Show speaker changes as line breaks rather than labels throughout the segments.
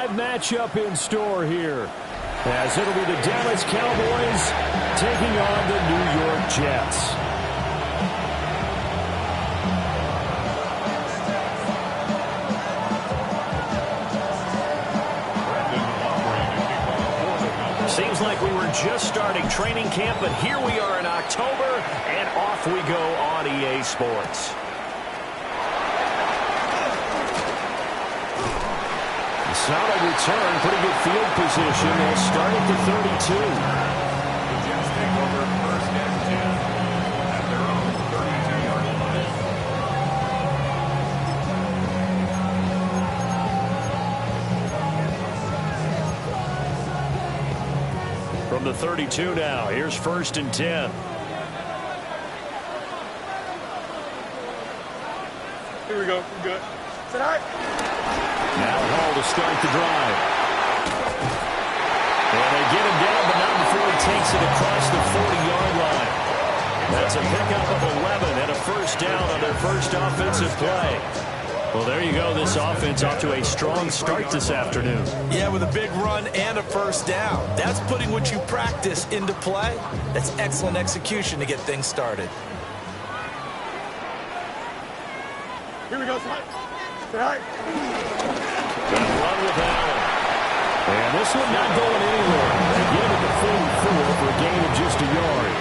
WK5 matchup in store here, as it'll be the Dallas Cowboys taking on the New York Jets. Seems like we were just starting training camp, but here we are in October, and off we go on EA Sports. Solid return, pretty good field position. They'll start at the 32.
The Jets take over first and 10 at their own 32-yard line.
From the 32 now, here's first and 10.
Here we go. We're good. Tonight.
Now Hall to start the drive. And they get him down, but not before he takes it across the 40-yard line. That's a pickup of 11 and a first down on their first offensive play. Well, there you go. This offense off to a strong start this afternoon.
Yeah, with a big run and a first down. That's putting what you practice into play. That's excellent execution to get things started.
Here we go, tonight. Tonight.
Gonna run with Allen. And this one not going anywhere. They get him at the 44 for a gain of just a yard.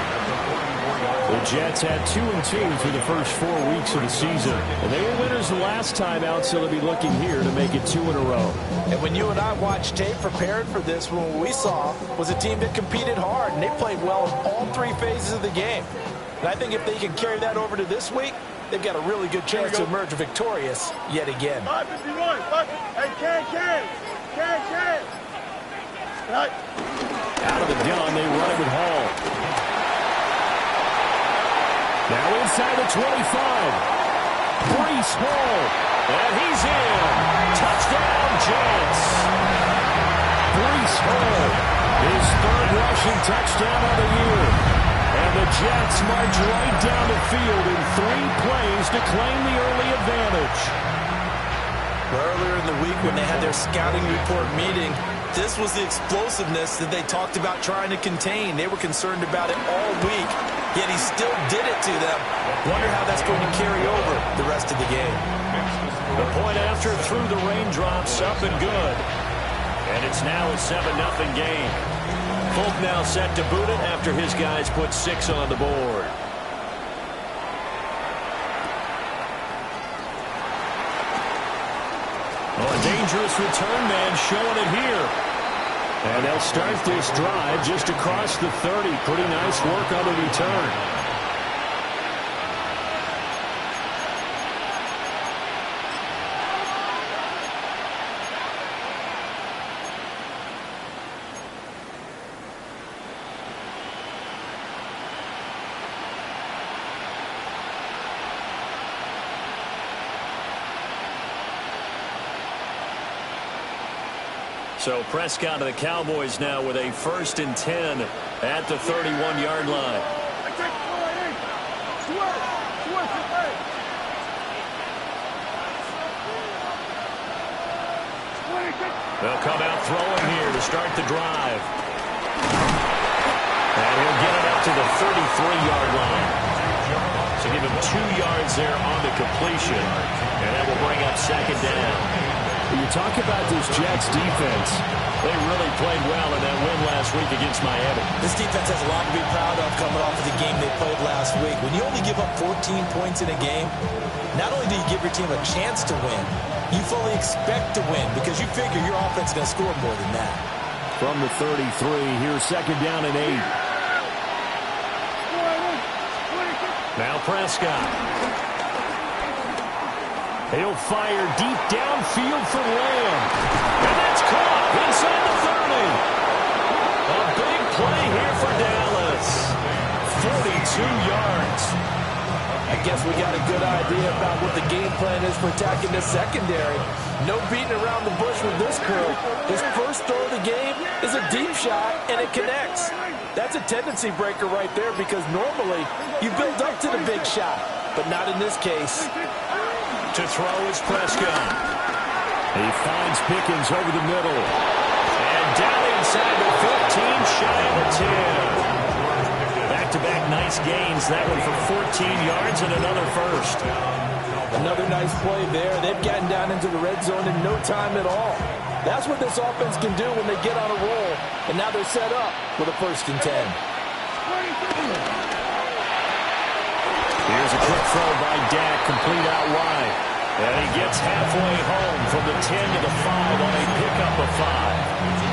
The Jets had 2-2 through the first 4 weeks of the season. And they were winners the last time out, so they'll be looking here to make it 2 in a row.
And when you and I watched tape prepared for this, what we saw was a team that competed hard, and they played well in all 3 phases of the game. And I think if they can carry that over to this week, they've got a really good chance to emerge victorious yet again.
551. Hey, can. Tonight.
Out of the gun, they run it with Hall. Now inside the 25. Breece Hall. And he's in. Touchdown, Jets. Breece Hall. His 3rd rushing touchdown of the year. And the Jets march right down the field in 3 plays to claim the early advantage.
Earlier in the week when they had their scouting report meeting, this was the explosiveness that they talked about trying to contain. They were concerned about it all week, yet he still did it to them. Wonder how that's going to carry over the rest of the game.
The point after through the raindrops, up and good. And it's now a 7-0 game. Folk now set to boot it after his guys put 6 on the board. Oh, a dangerous return man showing it here. And they'll start this drive just across the 30. Pretty nice work on the return. So Prescott of the Cowboys now with a 1st and 10 at the 31-yard line. They'll come out throwing here to start the drive. And he'll get it up to the 33-yard line. So give him 2 yards there on the completion. And that will bring up 2nd down. You talk about this Jets defense. They really played well in that win last week against Miami.
This defense has a lot to be proud of coming off of the game they played last week. When you only give up 14 points in a game, not only do you give your team a chance to win, you fully expect to win because you figure your offense is going to score more than that.
From the 33, here's 2nd down and 8. Now Prescott. He'll fire deep downfield for Lamb. And that's caught inside the 30. A big play here for Dallas. 42 yards.
I guess we got a good idea about what the game plan is for attacking this secondary. No beating around the bush with this crew. His first throw of the game is a deep shot, and it connects. That's a tendency breaker right there because normally you build up to the big shot, but not in this case.
To throw is Prescott. He finds Pickens over the middle. And down inside the 15, shy of the 10. Back-to-back nice gains. That one for 14 yards and another first.
Another nice play there. They've gotten down into the red zone in no time at all. That's what this offense can do when they get on a roll. And now they're set up with a 1st and 10.
Here's a quick throw by Dak, complete out wide. And he gets halfway home from the 10 to the 5 on a pickup of 5.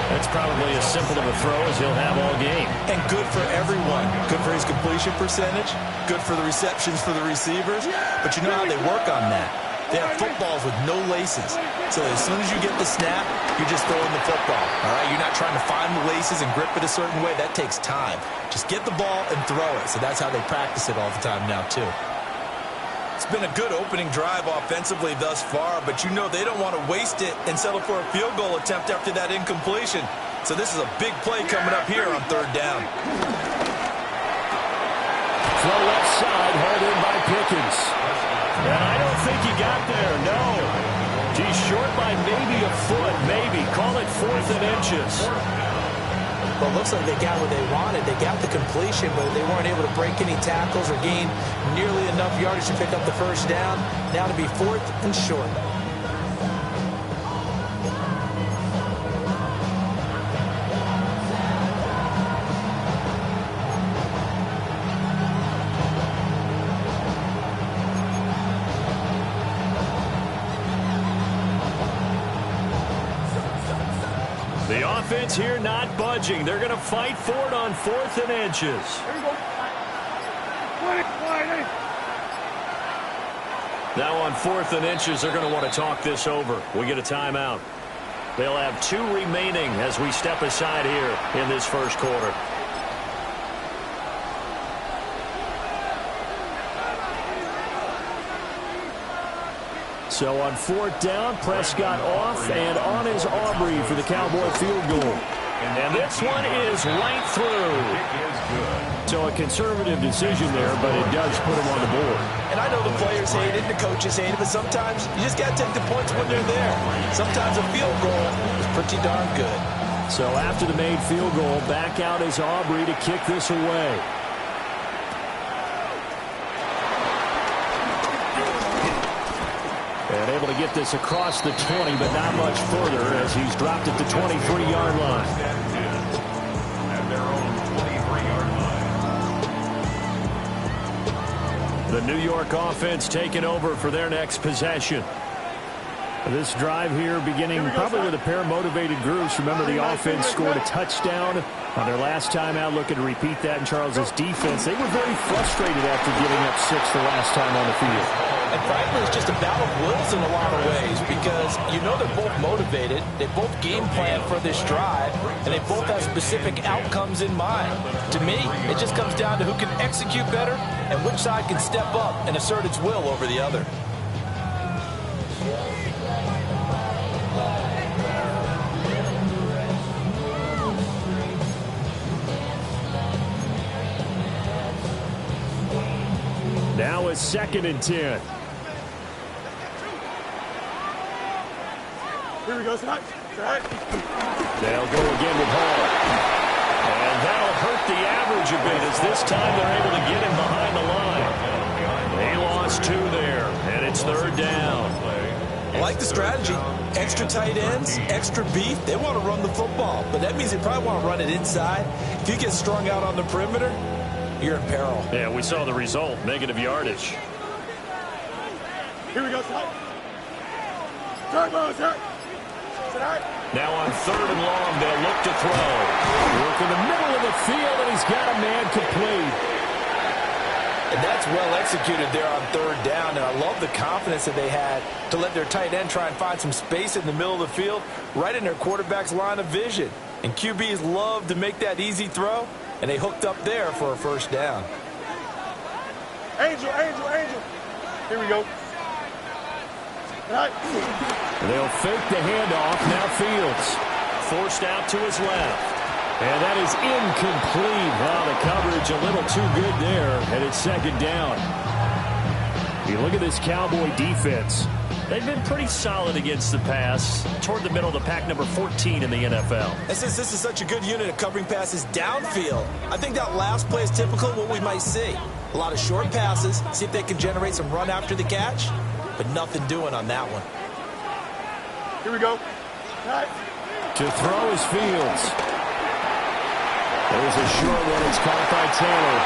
That's probably as simple of a throw as he'll have all game.
And good for everyone. Good for his completion percentage. Good for the receptions for the receivers. But you know how they work on that. They have footballs with no laces. So as soon as you get the snap, you're just throwing the football. All right, you're not trying to find the laces and grip it a certain way. That takes time. Just get the ball and throw it. So that's how they practice it all the time now, too. It's been a good opening drive offensively thus far, but you know they don't want to waste it and settle for a field goal attempt after that incompletion. So this is a big play coming up here on 3rd down.
Throw left side, hauled in by Pickens. And I don't think he got there, no. He's short by maybe a foot, maybe. Call it 4th and inches.
Well, it looks like they got what they wanted. They got the completion, but they weren't able to break any tackles or gain nearly enough yardage to pick up the 1st down. Now to be 4th and short.
The offense here not budging. They're going to fight for it on 4th and inches. Now on 4th and inches, they're going to want to talk this over. We get a timeout. They'll have 2 remaining as we step aside here in this 1st quarter. So on 4th down, Prescott off, and on is Aubrey for the Cowboy field goal. And this one is right through. So a conservative decision there, but it does put him on the board.
And I know the players hate it, the coaches hate it, but sometimes you just got to take the points when they're there. Sometimes a field goal is pretty darn good.
So after the made field goal, back out is Aubrey to kick this away. And able to get this across the 20, but not much further as he's dropped it to 23-yard line.
At their own 23-yard line.
The New York offense taking over for their next possession. This drive here beginning probably with a pair of motivated groups. Remember, the offense scored a touchdown on their last time out. Looking to repeat that in Charles's defense. They were very frustrated after giving up 6 the last time on the field.
And frankly, it's just a battle of wills in a lot of ways because you know they're both motivated. They both game plan for this drive, and they both have specific outcomes in mind. To me, it just comes down to who can execute better and which side can step up and assert its will over the other.
Now it's 2nd and 10.
Here we go, tonight.
They'll go again with Hall. And that'll hurt the average a bit as this time they're able to get him behind the line. They lost 2 there, and it's 3rd down.
I like the strategy. Extra tight ends, extra beef. They want to run the football, but that means they probably want to run it inside. If you get strung out on the perimeter, you're in peril.
Yeah, we saw the result, negative yardage.
Here we go, tonight. Turbos,
Now on 3rd and long, they'll look to throw. Work in the middle of the field, and he's got a man complete.
And that's well executed there on 3rd down, and I love the confidence that they had to let their tight end try and find some space in the middle of the field, right in their quarterback's line of vision. And QBs love to make that easy throw, and they hooked up there for a 1st down.
Angel. Here we go. Right.
They'll fake the handoff. Now Fields forced out to his left. And that is incomplete. Wow, the coverage a little too good there, and it's 2nd down. You look at this Cowboy defense.
They've been pretty solid against the pass, toward the middle of the pack, number 14 in the NFL.
And since this is such a good unit of covering passes downfield, I think that last play is typical of what we might see. A lot of short passes, see if they can generate some run after the catch, but nothing doing on that one.
Here we go. Right.
To throw is Fields. There's a short one. It's caught by Taylor.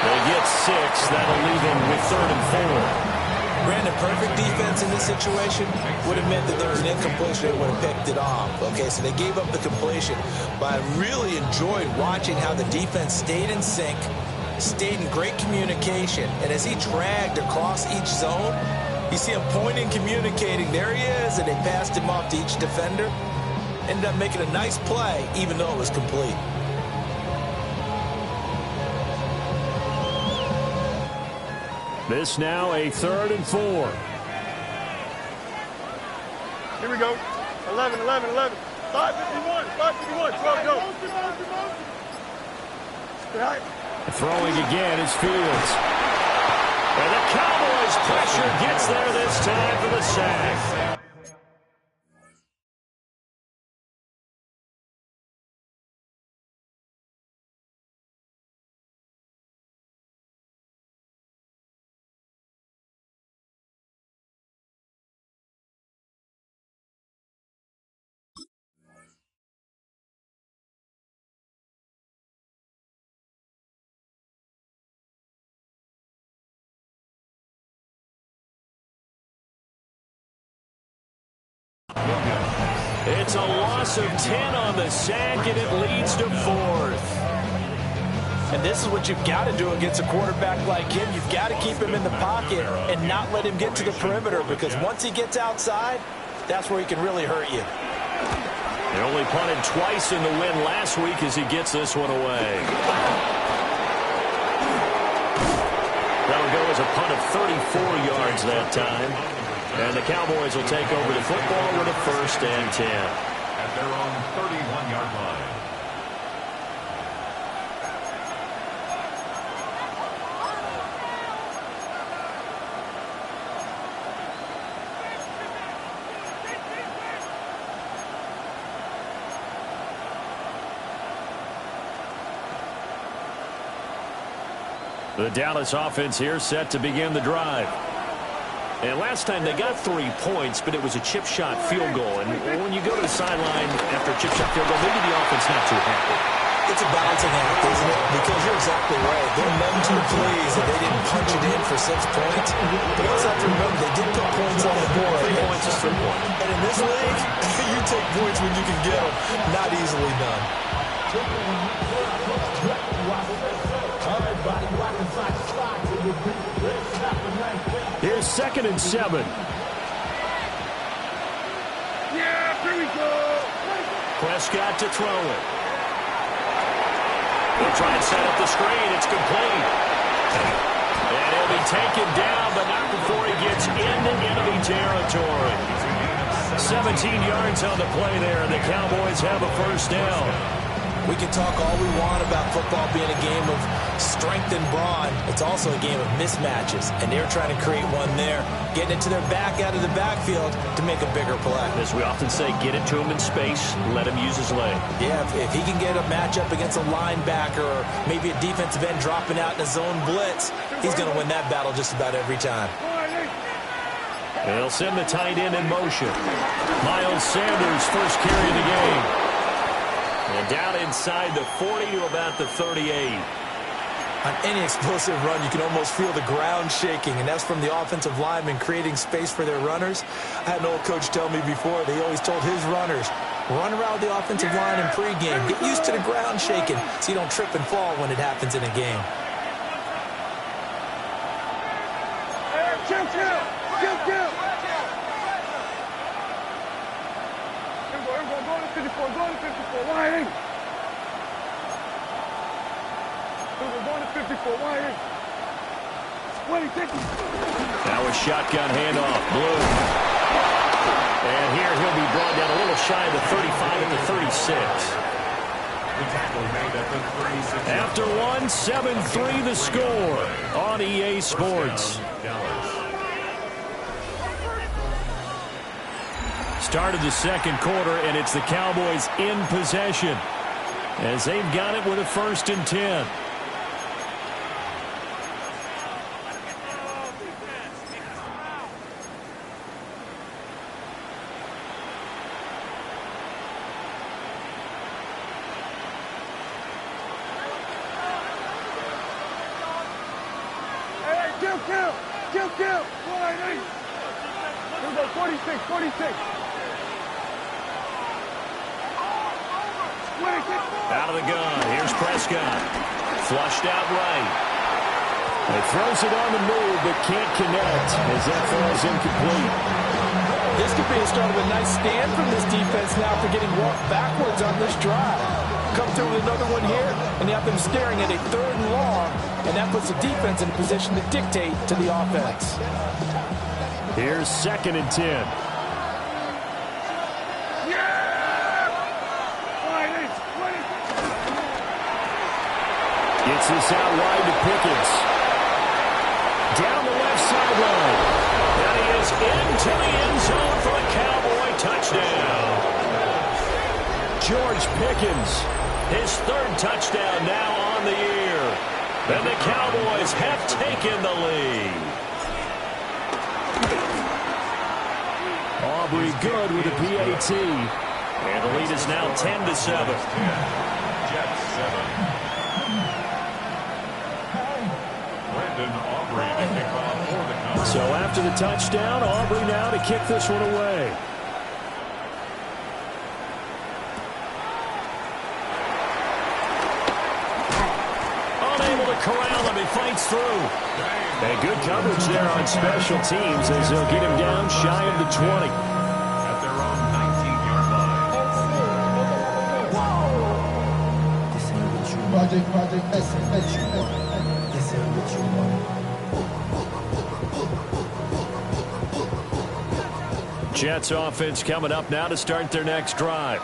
They get 6. That'll leave them with 3rd and 4.
Brandon, perfect defense in this situation would have meant that there was an incompletion. They would have picked it off. Okay, so they gave up the completion. But I really enjoyed watching how the defense stayed in sync, stayed in great communication. And as he dragged across each zone, you see him pointing, communicating. There he is, and they passed him off to each defender. Ended up making a nice play, even though it was complete.
This now a 3rd and 4.
Here we go. 11, 11, 11. 551, 551. 12 go. Right.
Throwing again is Fields. And the Cowboys pressure gets there this time for the sack. It's a loss of 10 on the sack, and it leads to 4th.
And this is what you've got to do against a quarterback like him. You've got to keep him in the pocket and not let him get to the perimeter, because once he gets outside, that's where he can really hurt you.
They only punted twice in the win last week as he gets this one away. That'll go as a punt of 34 yards that time. And the Cowboys will take over the football with a 1st and 10.
At their own 31-yard line.
The Dallas offense here set to begin the drive. And last time they got 3 points, but it was a chip shot field goal. And when you go to the sideline after a chip shot field goal, maybe the offense not too happy.
It's a balancing act, isn't it? Because you're exactly right. They're none too pleased that they didn't punch it in for 6 points. But you also have to remember they did put points on the board.
3 points is 3 points.
And in this league, you take points when you can get them. Not easily done.
Here's 2nd and 7.
Yeah, here we go.
Prescott to throw it. They'll try and set up the screen. It's complete. And he'll be taken down, but not before he gets into enemy territory. 17 yards on the play there, and the Cowboys have a 1st down.
We can talk all we want about football being a game of strength and brawn. It's also a game of mismatches, and they're trying to create one there, getting it to their back out of the backfield to make a bigger play.
As we often say, get it to him in space, let him use his leg.
Yeah, if he can get a matchup against a linebacker or maybe a defensive end dropping out in a zone blitz, he's going to win that battle just about every time.
They'll send the tight end in motion. Miles Sanders, first carry of the game. And down inside the 40 to about the 38.
On any explosive run, you can almost feel the ground shaking, and that's from the offensive linemen creating space for their runners. I had an old coach tell me before, they always told his runners, run around the offensive line in pregame. Get used to the ground shaking so you don't trip and fall when it happens in a game.
Hey, chill. Go to 54, wide in. Go to 54, wide in.
Now a shotgun handoff, Blue. And here he'll be brought down a little shy of the 35 at the 36. After one, 7-3 the score on EA Sports.
start of the second quarter, and it's the Cowboys in possession as they've got it with a 1st and 10.
Kill. 180. Here we go, 46.
Out of the gun. Here's Prescott. Flushed out right.
He throws it on the move, but can't connect as that falls incomplete.
This could be a start of a nice stand from this defense now for getting walked backwards on this drive. Come through with another one here, and you have them staring at a 3rd and long, and that puts the defense in a position to dictate to the offense.
Here's 2nd and 10.
Gets this out wide to Pickens. Down the left sideline.
And he is into the end zone for a Cowboy touchdown.
George Pickens.
His 3rd touchdown now on the year. And the Cowboys have taken the lead.
Aubrey good with a PAT.
And the lead is now 10-7.
Jets 7. Aubrey to kick off for the Cowboys.
So after the touchdown, Aubrey now to kick this one away.
Unable to corral him. He fights through.
And good coverage there on special teams as they'll get him down shy of the 20.
At their own 19-yard line.
Project SN82.
Jets offense coming up now to start their next drive.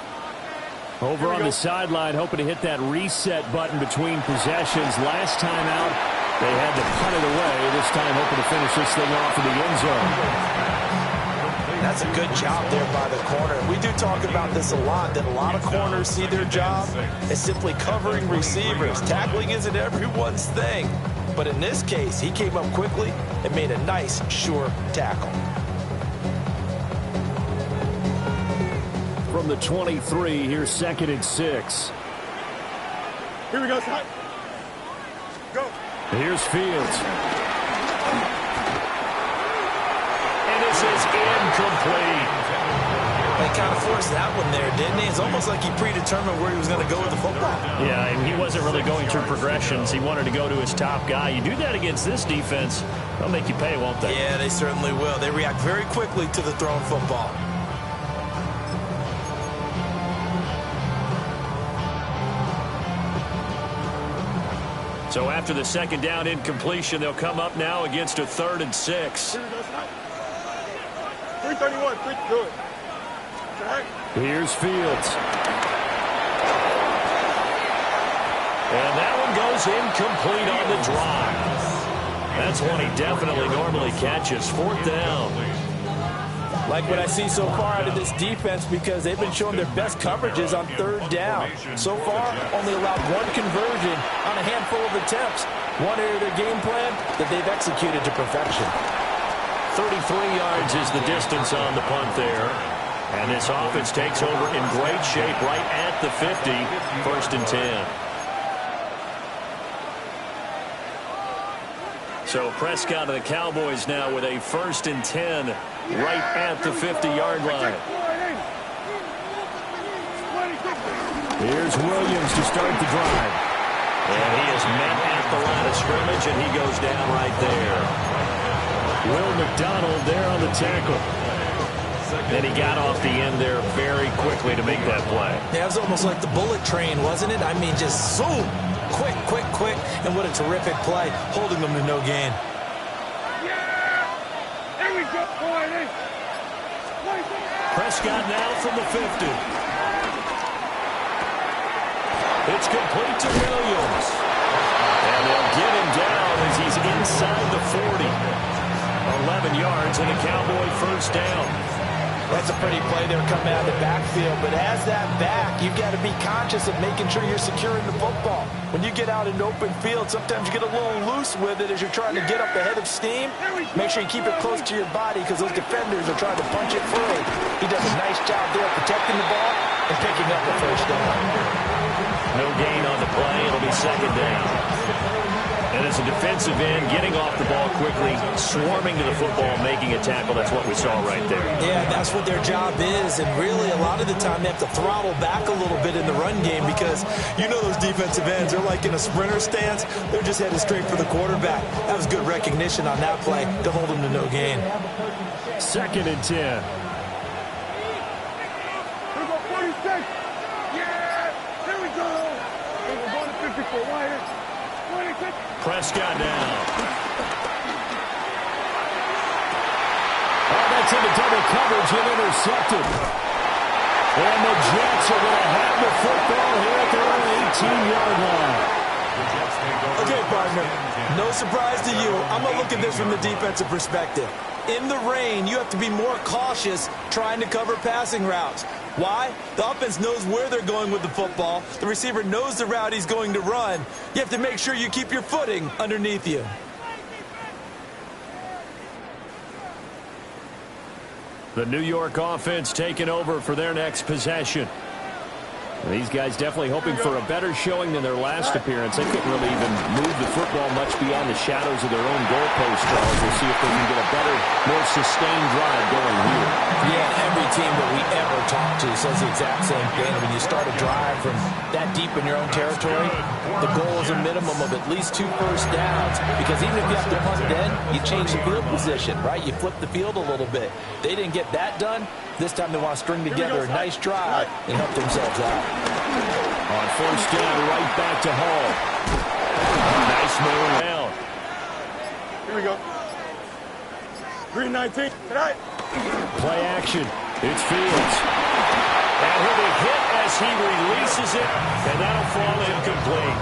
Over on the sideline, hoping to hit that reset button between possessions. Last time out, they had to punt it away. This time, hoping to finish this thing off in the end zone.
That's a good job there by the corner. We do talk about this a lot, that a lot of corners see their job as simply covering receivers. Tackling isn't everyone's thing. But in this case, he came up quickly and made a nice, sure tackle.
From the 23, here's 2nd and 6.
Here we go, Scott. Go.
Here's Fields.
And this is incomplete.
They kind of forced that one there, didn't he? It's almost like he predetermined where he was going to go with the football.
Yeah, and he wasn't really going through progressions. He wanted to go to his top guy. You do that against this defense, they'll make you pay, won't they?
Yeah, they certainly will. They react very quickly to the thrown football.
So after the 2nd down incompletion, they'll come up now against a 3rd and 6.
Here we go, Scott. 331. Good.
Here's Fields.
And that one goes incomplete on the drive. That's one he definitely normally catches. 4th down.
Like what I see so far out of this defense, because they've been showing their best coverages on 3rd down. So far, only allowed 1 conversion on a handful of attempts. One area of their game plan that they've executed to perfection.
33 yards is the distance on the punt there. And this offense takes over in great shape right at the 50. 1st and 10. So Prescott of the Cowboys now with a 1st and 10 right at the 50-yard line.
Here's Williams to start the drive.
And he is met at the line of scrimmage, and he goes down right there.
Will McDonald there on the tackle.
And he got off the end there very quickly to make that play.
Yeah, it was almost like the bullet train, wasn't it? I mean, just zoom. Quick. And what a terrific play, holding them to no gain.
Here we go, boy.
Prescott now from the 50. It's complete to Williams. And they'll get him down as he's inside the 40. 11 yards and a Cowboy 1st down.
That's a pretty play there coming out of the backfield, but as that back, you've got to be conscious of making sure you're securing the football. When you get out in open field, sometimes you get a little loose with it as you're trying to get up ahead of steam. Make sure you keep it close to your body because those defenders are trying to punch it through. He does a nice job there protecting the ball and picking up the first down.
No gain on the play. It'll be second down. And as a defensive end, getting off the ball quickly, swarming to the football, making a tackle, that's what we saw right there.
Yeah, that's what their job is, and really a lot of the time they have to throttle back a little bit in the run game because you know those defensive ends, they're like in a sprinter stance. They're just headed straight for the quarterback. That was good recognition on that play to hold them to no gain.
2nd and 10.
Here we go, 46. Yeah, there we go. We're going to 54 wide. 26.
Prescott down.
Oh, that's into double coverage and intercepted. And the Jets are going to have the football here at their own 18-yard line.
Okay, partner, no surprise to you. I'm going to look at this from the defensive perspective. In the rain, you have to be more cautious trying to cover passing routes. Why? The offense knows where they're going with the football. The receiver knows the route he's going to run. You have to make sure you keep your footing underneath you.
The New York offense taking over for their next possession. These guys definitely hoping for a better showing than their last appearance. They couldn't really even move the football much beyond the shadows of their own goalpost, Charles. We'll see if they can get a better, more sustained drive going here.
Yeah, every team that we ever talk to says the exact same thing. When you start a drive from that deep in your own territory, the goal is a minimum of at least 2 first downs because even if you have to punt then, you change the field position, right? You flip the field a little bit. They didn't get that done. This time they want to string together a nice drive and help themselves out.
On first down, right back to Hall. Nice move down.
Here we go. 319. Tonight.
Play action. It's Fields. And he'll be hit as he releases it, and that'll fall incomplete.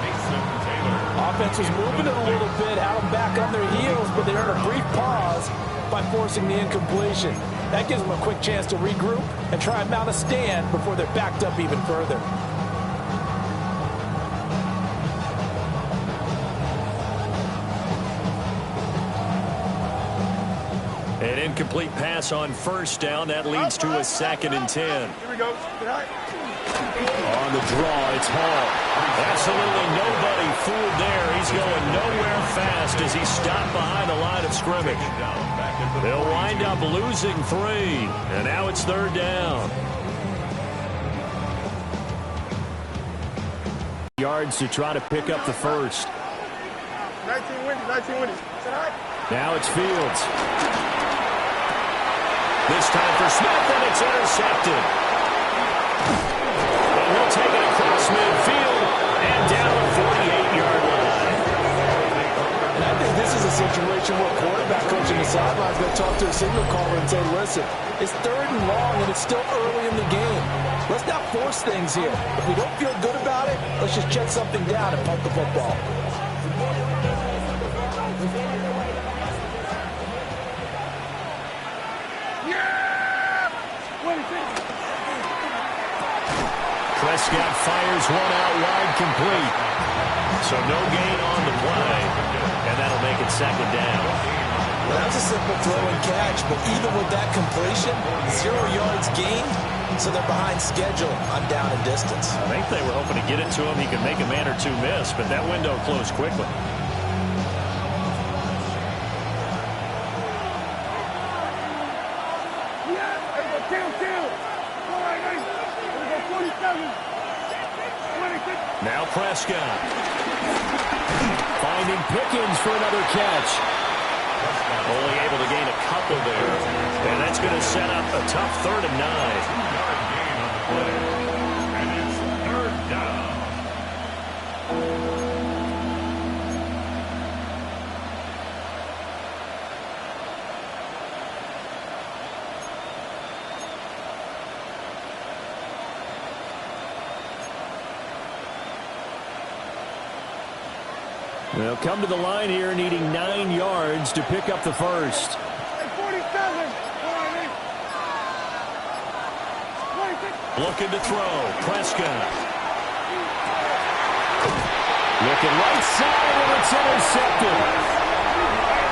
Offense was moving it a little bit, had them back on their heels, but they earned a brief pause by forcing the incompletion. That gives them a quick chance to regroup and try and mount a stand before they're backed up even further.
An incomplete pass on first down. That leads to a 2nd and 10.
Here we go. Tonight.
On the draw, it's Hall. Absolutely nobody fooled there. He's going nowhere fast as he stopped behind the line of scrimmage. They'll wind up losing 3, and now it's 3rd down. Yards to try to pick up the first.
19 wins. Tonight.
Now it's Fields. This time for Smith, and it's intercepted. And he'll take it across midfield and down the 48-yard line.
And I think this is a situation where quarterback coach in the sideline is going to talk to a signal caller and say, listen, it's 3rd and long and it's still early in the game. Let's not force things here. If we don't feel good about it, let's just check something down and punt the football.
Prescott fires one out wide, complete. So no gain on the play, and that'll make it 2nd down.
Well, that was a simple throw and catch, but even with that completion, 0 yards gained, so they're behind schedule on down and distance.
I think they were hoping to get it to him. He could make a man or two miss, but that window closed quickly. Now Prescott. Finding Pickens for another catch. Only able to gain a couple there. And that's going to set up a tough 3rd and 9.
And it's 3rd down.
They'll come to the line here needing 9 yards to pick up the first. Looking to throw. Prescott. Looking right side, and it's intercepted.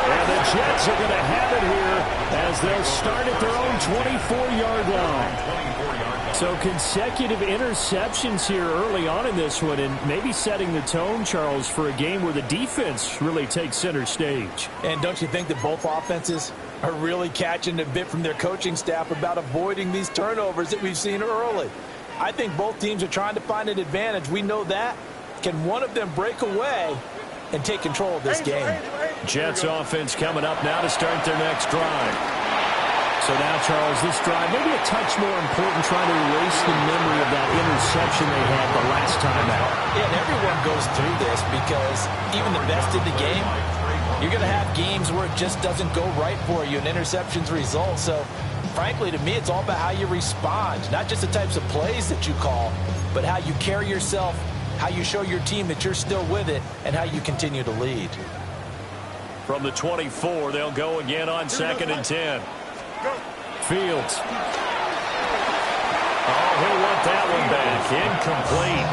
And the Jets are going to have it here as they'll start at their own 24-yard line. So consecutive interceptions here early on in this one, and maybe setting the tone, Charles, for a game where the defense really takes center stage.
And don't you think that both offenses are really catching a bit from their coaching staff about avoiding these turnovers that we've seen early? I think both teams are trying to find an advantage. We know that. Can one of them break away and take control of this game?
Jets offense coming up now to start their next drive. So now, Charles, this drive maybe a touch more important, trying to erase the memory of that interception they had the last time out.
Yeah, and everyone goes through this because even the best in the game, you're going to have games where it just doesn't go right for you, and interceptions result. So, frankly, to me, it's all about how you respond, not just the types of plays that you call, but how you carry yourself, how you show your team that you're still with it, and how you continue to lead.
From the 24, they'll go again on 2nd and 10. Fields. Oh, he'll want that one back. Incomplete.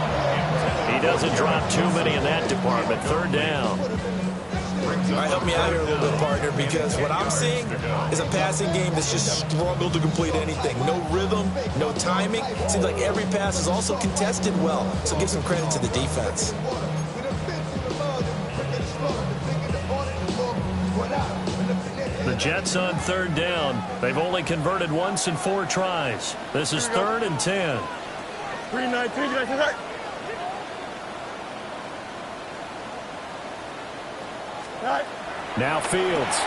He doesn't drop too many in that department. 3rd down.
All right, help me out here a little bit, partner, because what I'm seeing is a passing game that's just struggled to complete anything. No rhythm, no timing. Seems like every pass is also contested well, so give some credit to the defense.
The Jets on 3rd down. They've only converted once in 4 tries. This is 3rd and 10.
3-9-3.
Now Fields.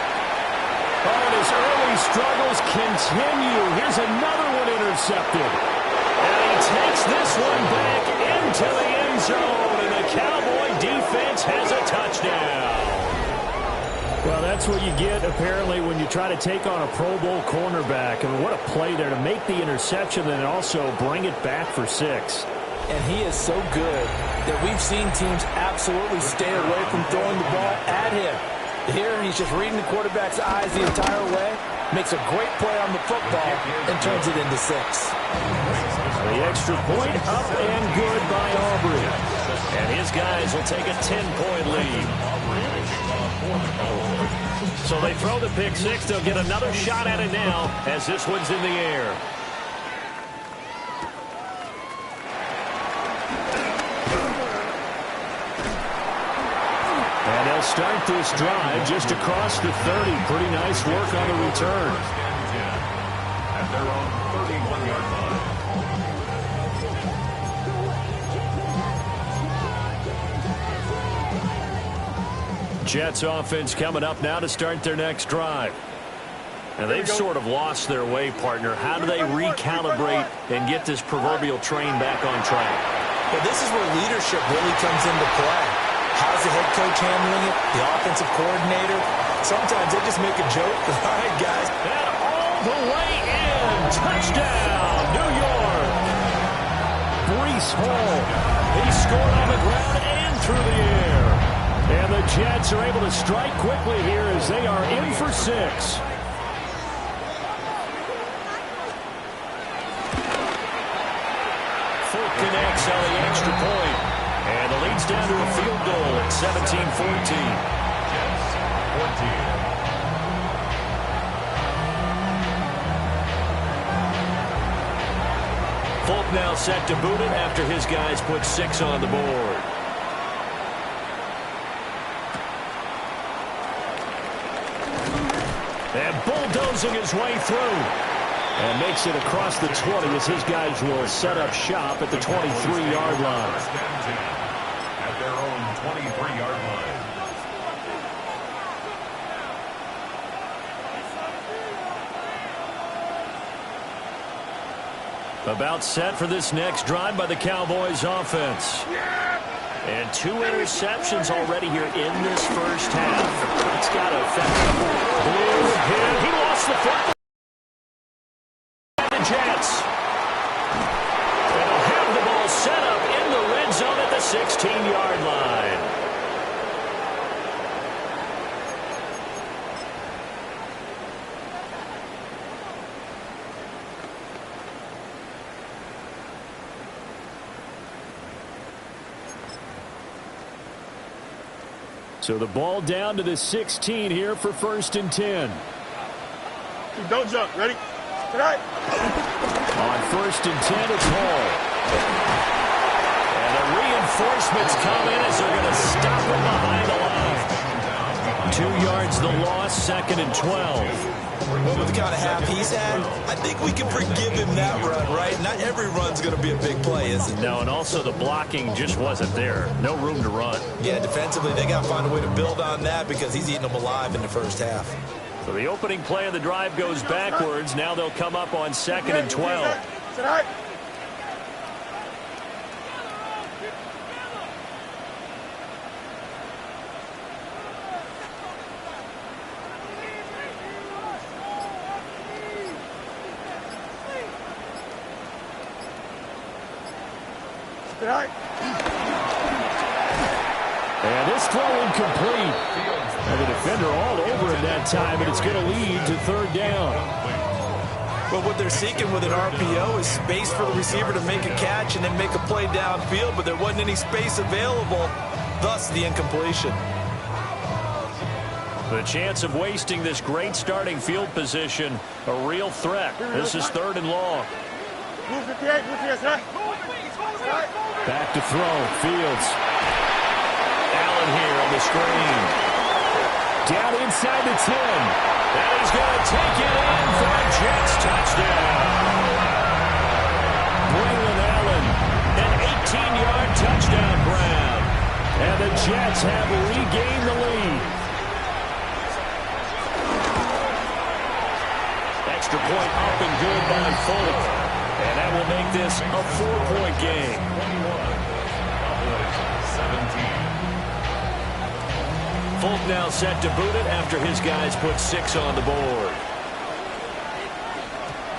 Oh, and his early struggles continue. Here's another one intercepted. And he takes this one back into the end zone, and the Cowboy defense has a touchdown. Well, that's what you get, apparently, when you try to take on a Pro Bowl cornerback. I mean, what a play there to make the interception and also bring it back for 6.
And he is so good that we've seen teams absolutely stay away from throwing the ball at him. Here, he's just reading the quarterback's eyes the entire way, makes a great play on the football, and turns it into 6.
The extra point up and good by Aubrey. And his guys will take a 10-point lead. So they throw the pick 6. They'll get another shot at it now as this one's in the air. And they'll start this drive just across the 30. Pretty nice work on the return.
At their own 31-yard line.
Jets offense coming up now to start their next drive. And they've sort of lost their way, partner. How do they recalibrate and get this proverbial train back on track?
Well, this is where leadership really comes into play. How's the head coach handling it? The offensive coordinator? Sometimes they just make a joke. All right, guys.
And all the way in. Touchdown, New York. Breece Hall. He scored on the ground and through the air. And the Jets are able to strike quickly here as they are in for 6. Fulk connects on the extra point. And the lead's down to a field goal at 17-14. Fulk now set to boot it after his guys put 6 on the board. And bulldozing his way through. And makes it across the 20 as his guys will set up shop at the 23-yard line.
At their own 23-yard line.
About set for this next drive by the Cowboys offense. And 2 interceptions already here in this first half. It's got to affect him. He lost the football. The Jets. They'll have the ball set up in the red zone at the 16-yard line. So the ball down to the 16 here for 1st and 10.
Don't jump. Ready? Tonight.
On 1st and 10, it's Hall. And the reinforcements come in as they're going to stop him behind the line. 2 yards the loss, 2nd and 12.
Well, with the kind of half he's had, I think we can forgive him that run, right? Not every run's going to be a big play, is it?
No, and also the blocking just wasn't there. No room to run.
Yeah, defensively, they got to find a way to build on that because he's eating them alive in the first half.
So the opening play of the drive goes backwards. Now they'll come up on 2nd and 12.
Tonight.
And this throw incomplete. And the defender all over it that time, and it's going to lead to 3rd down.
But what they're seeking with an RPO is space for the receiver to make a catch and then make a play downfield, but there wasn't any space available, thus the incompletion.
The chance of wasting this great starting field position, a real threat. This is 3rd and long. Back to throw, Fields. Allen here on the screen. Down inside the 10. And he's going to take it in for a Jets touchdown. Braylon Allen, an 18-yard touchdown grab. And the Jets have regained the lead. Extra point up and good by Fulton. And that will make this a 4-point game.
17.
Fulton now set to boot it after his guys put 6 on the board.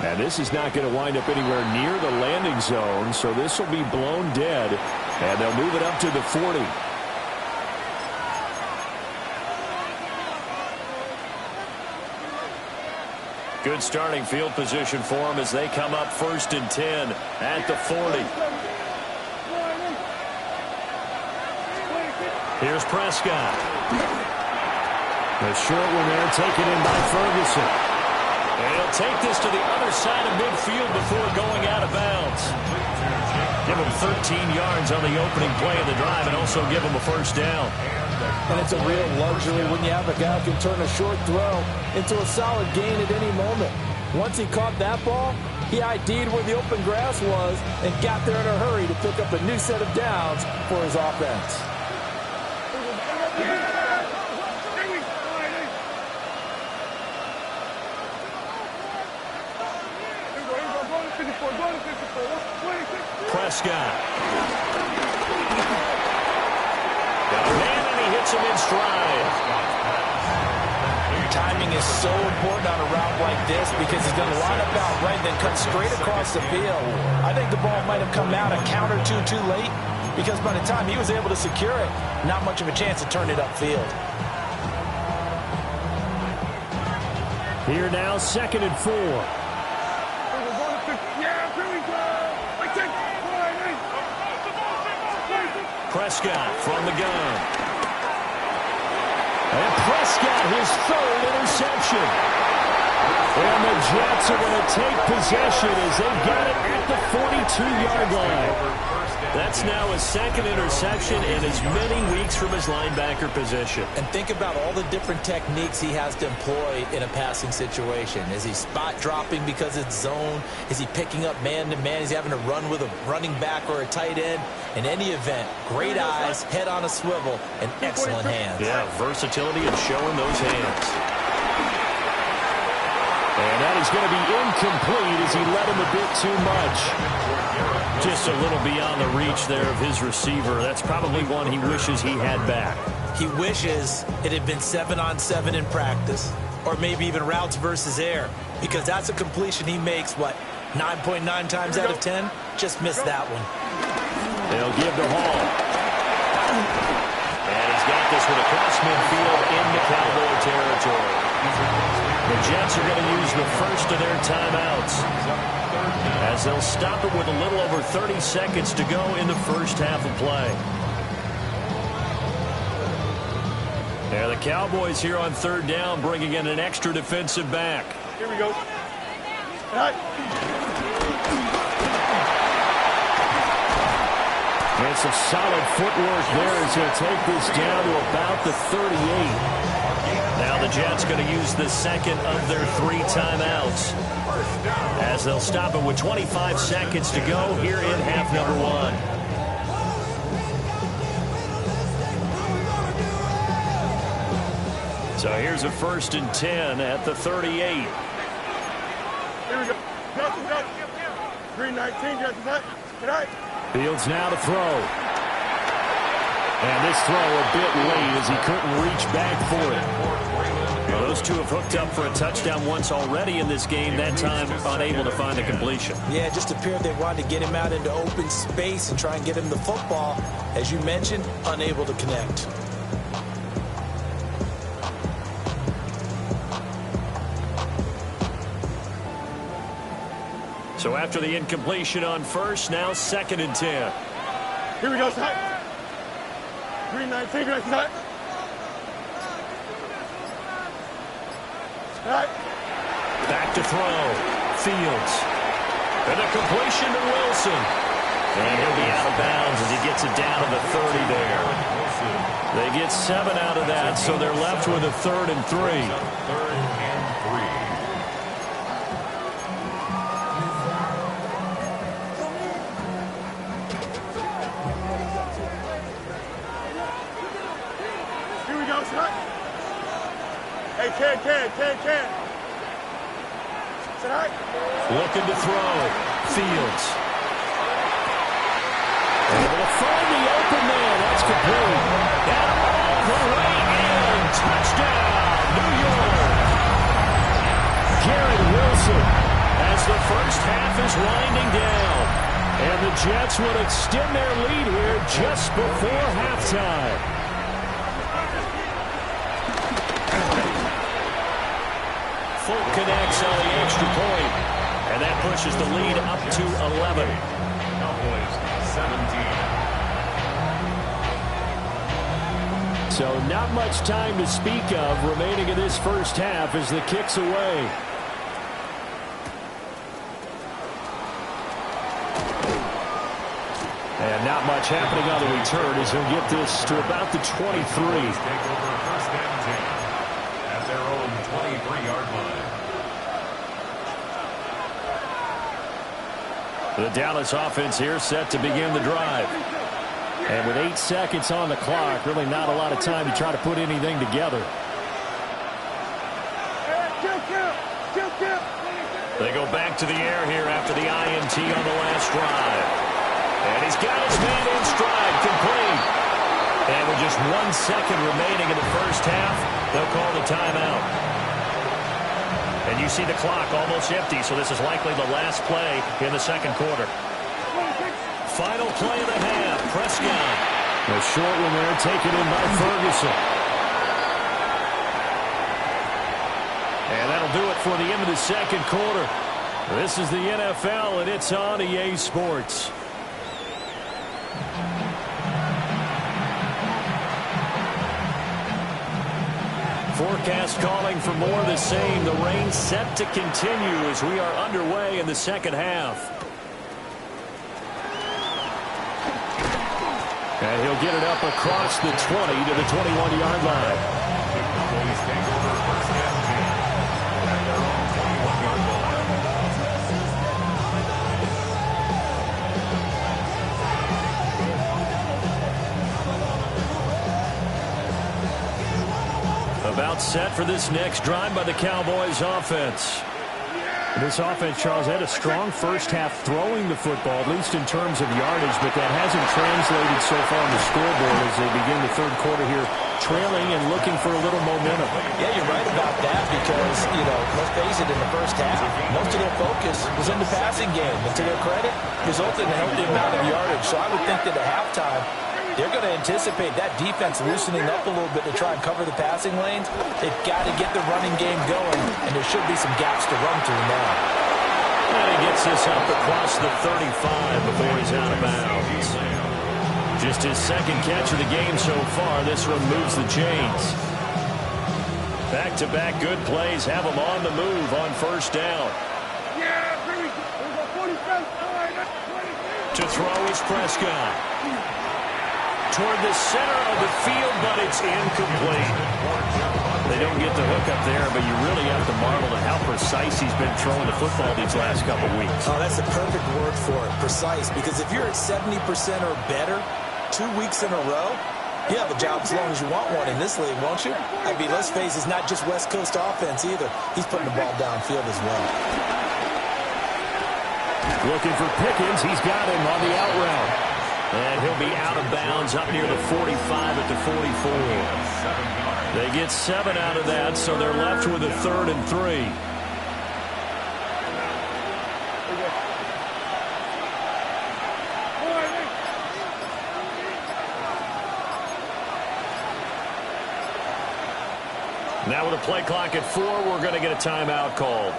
And this is not going to wind up anywhere near the landing zone, so this will be blown dead. And they'll move it up to the 40. Good starting field position for them as they come up 1st and 10 at the 40. Here's Prescott. The short one there taken in by Ferguson. And he'll take this to the other side of midfield before going out of bounds. Give him 13 yards on the opening play of the drive and also give him a 1st down.
And it's a real luxury when you have a guy who can turn a short throw into a solid gain at any moment. Once he caught that ball, he ID'd where the open grass was and got there in a hurry to pick up a new set of downs for his offense.
Prescott. Got a man, and he hits him in stride.
Timing is so important on a route like this because he's going to line up out right, then cut straight across the field. I think the ball might have come out a count or two too late because by the time he was able to secure it, not much of a chance to turn it upfield.
Here now, 2nd and 4. Prescott from the gun. And Prescott, his 3rd interception. And the Jets are going to take possession as they've got it at the 42-yard line. That's now his 2nd interception in as many weeks from his linebacker position.
And think about all the different techniques he has to employ in a passing situation. Is he spot dropping because it's zone? Is he picking up man-to-man? Is he having to run with a running back or a tight end? In any event, great eyes, head on a swivel, and excellent hands.
Yeah, versatility and showing those hands. And that is going to be incomplete as he led him a bit too much. Just a little beyond the reach there of his receiver. That's probably one he wishes he had back.
He wishes it had been 7-on-7 in practice, or maybe even routes versus air, because that's a completion he makes, 9.9 times out of 10? Just missed that one.
They'll give to Hall. And he's got this one across midfield into Cowboy territory. The Jets are going to use the first of their timeouts as they'll stop it with a little over 30 seconds to go in the first half of play. Yeah, the Cowboys here on third down bringing in an extra defensive back.
Here we go. Right.
And some solid footwork there as he'll take this down to about the 38. Now the Jets going to use the second of their 3 timeouts as they'll stop it with 25 seconds to go here in half number 1. So here's a 1st and 10 at the 38.
Here we go. Go. 319, just that. Right.
Fields now to throw. And this throw a bit late as he couldn't reach back for it. Well, those two have hooked up for a touchdown once already in this game, that time unable to find the completion.
Yeah, it just appeared they wanted to get him out into open space and try and get him the football. As you mentioned, unable to connect.
So after the incompletion on first, now 2nd and 10.
Here we go, side. 319, right side. Right.
Back to throw. Fields. And a completion to Wilson. And he'll be out of bounds as he gets it down to the 30 there. They get 7 out of that, so they're left with a 3rd and 3.
3rd and 3.
Hey, can. Tonight.
Looking to throw. Fields. Able to find the open man. That's complete. And all the way in. Touchdown, New York. Garrett Wilson as the first half is winding down. And the Jets will extend their lead here just before halftime. Folk connects on the extra point, and that pushes the lead up to 11.
Cowboys 17.
So not much time to speak of remaining in this first half as the kick's away. And not much happening on the return as he'll get this to about the 23.
Take over 1st and 10 at their own 23-yard line.
The Dallas offense here set to begin the drive. And with 8 seconds on the clock, really not a lot of time to try to put anything together. They go back to the air here after the INT on the last drive. And he's got his man in stride, complete. And with just 1 second remaining in the first half, they'll call the timeout. And you see the clock almost empty, so this is likely the last play in the second quarter. Final play of the half, Prescott. A short one there, taken in by Ferguson. And that'll do it for the end of the second quarter. This is the NFL, and it's on EA Sports. Forecast calling for more of the same. The rain set to continue as we are underway in the second half. And he'll get it up across the 20 to the 21-yard line.
Cowboys take over 1st and 10 at their own 21-yard line.
About set for this next drive by the Cowboys offense. This offense, Charles, had a strong first half throwing the football, at least in terms of yardage, but that hasn't translated so far on the scoreboard as they begin the third quarter here, trailing and looking for a little momentum.
Yeah, you're right about that because, let's face it, in the first half, most of their focus was in the passing game. And to their credit, resulted in a healthy amount of yardage. So I would think that at halftime, they're going to anticipate that defense loosening up a little bit to try and cover the passing lanes. They've got to get the running game going, and there should be some gaps to run through now.
And he gets this up across the 35 before he's out of bounds. Just his second catch of the game so far. This one moves the chains. Back-to-back good plays have them on the move on first down. To throw is Prescott. Toward the center of the field, but it's incomplete. They don't get the hook up there, but you really have to marvel at how precise he's been throwing the football these last couple weeks.
Oh, that's a perfect word for it, precise, because if you're at 70% or better 2 weeks in a row, you have a job as long as you want one in this league, won't you? I mean, let's face it, it's not just West Coast offense either. He's putting the ball downfield as well.
Looking for Pickens. He's got him on the out route. And he'll be out of bounds up near the 45 at the 44. They get 7 out of that, so they're left with a 3rd and 3. Now with a play clock at 4, we're going to get a timeout called.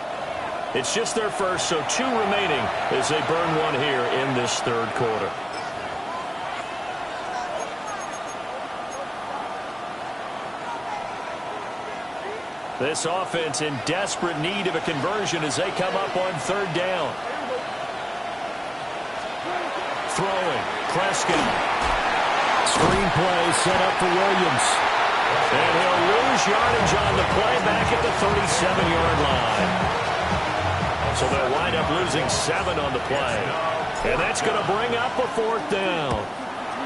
It's just their first, so 2 remaining as they burn one here in this 3rd quarter. This offense in desperate need of a conversion as they come up on 3rd down. Throwing, Prescott. Screen play set up for Williams. And he'll lose yardage on the play back at the 37-yard line. So they'll wind up losing 7 on the play. And that's going to bring up a 4th down.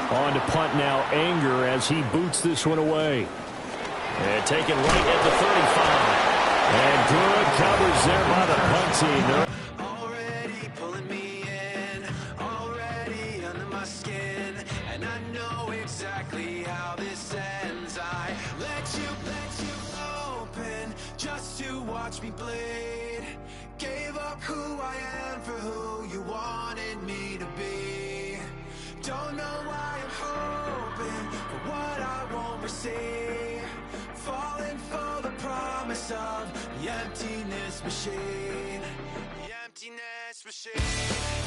On to punt now, Anger as he boots this one away. And taken right at the 35. And good coverage there by the punt team.
Already pulling me in, already under my skin, and I know exactly how this ends. I let you open just to watch me bleed. Gave up who I am for who you wanted me to be. Don't know why I'm hoping for what I won't receive. Falling for the promise of the emptiness machine. The emptiness machine.